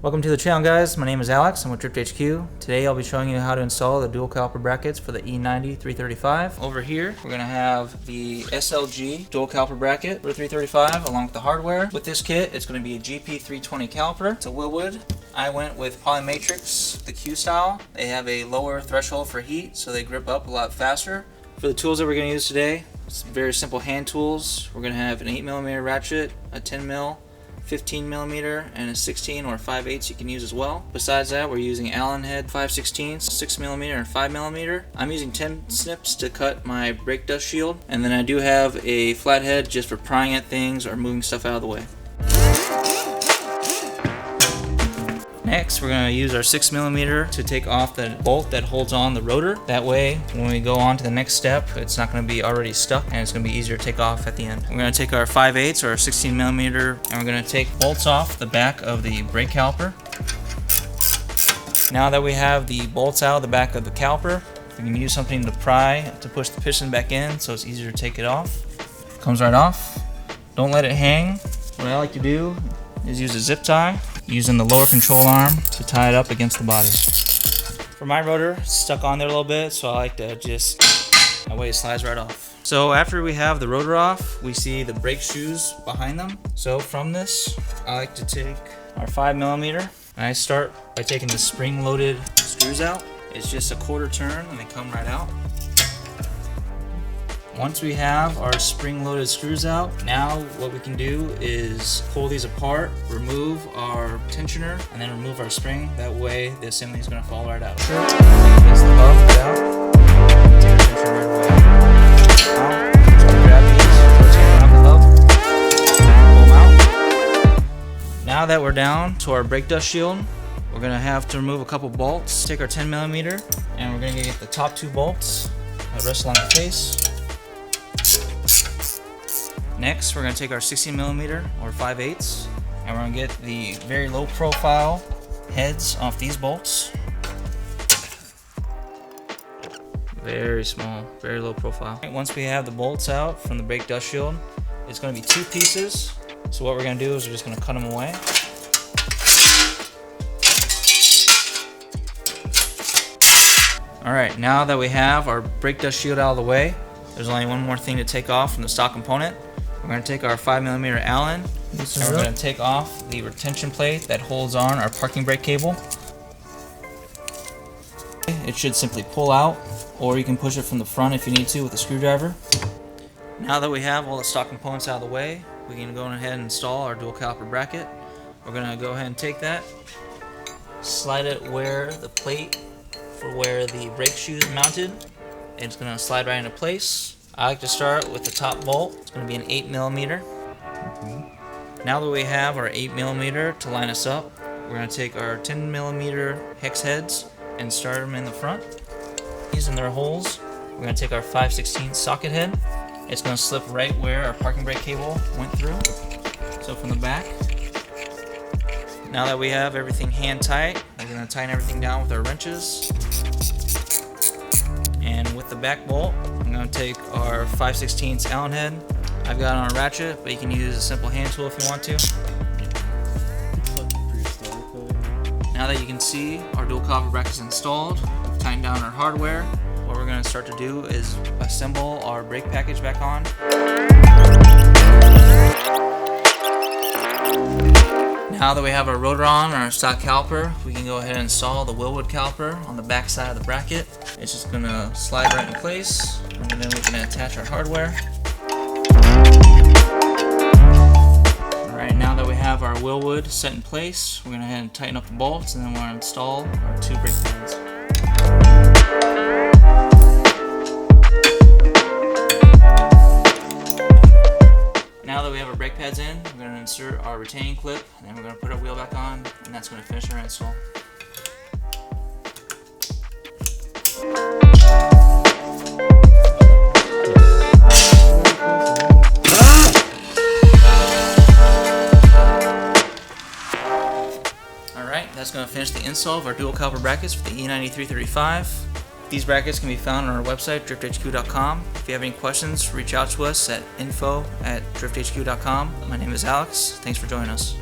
Welcome to the channel, guys. My name is Alex. I'm with Drift HQ. Today I'll be showing you how to install the dual caliper brackets for the E90 335. Over here we're going to have the SLG dual caliper bracket for 335 along with the hardware. With this kit it's going to be a GP 320 caliper. It's a Wilwood. I went with Polymatrix, the Q style. They have a lower threshold for heat so they grip up a lot faster. For the tools that we're going to use today, it's very simple hand tools. We're going to have an 8mm ratchet, a 10mm, 15mm, and a 16 or 5/8 you can use as well. Besides that, we're using Allen head 5/16, 6mm and 5mm. I'm using 10 snips to cut my brake dust shield, and then I do have a flathead just for prying at things or moving stuff out of the way. Next, we're going to use our 6mm to take off the bolt that holds on the rotor. That way, when we go on to the next step, it's not going to be already stuck and it's going to be easier to take off at the end. We're going to take our 5/8 or 16mm and we're going to take bolts off the back of the brake caliper. Now that we have the bolts out of the back of the caliper, we can use something to pry to push the piston back in so it's easier to take it off. Comes right off. Don't let it hang. What I like to do is use a zip tie, using the lower control arm to tie it up against the body. For my rotor, it's stuck on there a little bit, so I like to just, that way it slides right off. So after we have the rotor off, we see the brake shoes behind them. So from this, I like to take our 5mm, and I start by taking the spring-loaded screws out. It's just a quarter turn and they come right out. Once we have our spring-loaded screws out, now what we can do is pull these apart, remove our tensioner, and then remove our spring. That way the assembly is going to fall right out. Gets the hub out. Take our tensioner right away. Now, grab these, rotate around the hub, pull them out. Now that we're down to our brake dust shield, we're going to have to remove a couple bolts. Take our 10mm, and we're going to get the top two bolts that rest along the face. Next, we're going to take our 16mm or 5/8 and we're going to get the very low profile heads off these bolts. Very small, very low profile. Once we have the bolts out from the brake dust shield, it's going to be two pieces. So what we're going to do is we're just going to cut them away. Alright, now that we have our brake dust shield out of the way, there's only one more thing to take off from the stock component. We're going to take our 5mm Allen and we're going to take off the retention plate that holds on our parking brake cable. It should simply pull out, or you can push it from the front if you need to with a screwdriver. Now that we have all the stock components out of the way, we can go ahead and install our dual caliper bracket. We're going to go ahead and take that, slide it where the plate for where the brake shoe is mounted, and it's going to slide right into place. I like to start with the top bolt. It's going to be an 8mm. Now that we have our 8mm to line us up, we're going to take our 10mm hex heads and start them in the front. Using their holes, we're going to take our 5/16 socket head. It's going to slip right where our parking brake cable went through. So from the back. Now that we have everything hand tight, we're going to tighten everything down with our wrenches. And with the back bolt, I'm going to take our 5/16 Allen head. I've got it on a ratchet, but you can use a simple hand tool if you want to. Now that you can see our dual caliper brackets installed, we've tightened down our hardware. What we're going to start to do is assemble our brake package back on. Now that we have our rotor on our stock caliper, we can go ahead and install the Wilwood caliper on the back side of the bracket. It's just going to slide right in place, and then we can attach our hardware. Alright, now that we have our Wilwood set in place, we're going to go ahead and tighten up the bolts, and then we're going to install our two brake pads. Now that we have our brake pads in, we're going to insert our retaining clip, and then we're going to put our wheel back on, and that's going to finish our install. Alright, that's going to finish the install of our dual caliper brackets for the E90 335. These brackets can be found on our website, drifthq.com. If you have any questions, reach out to us at info@drifthq.com. My name is Alex. Thanks for joining us.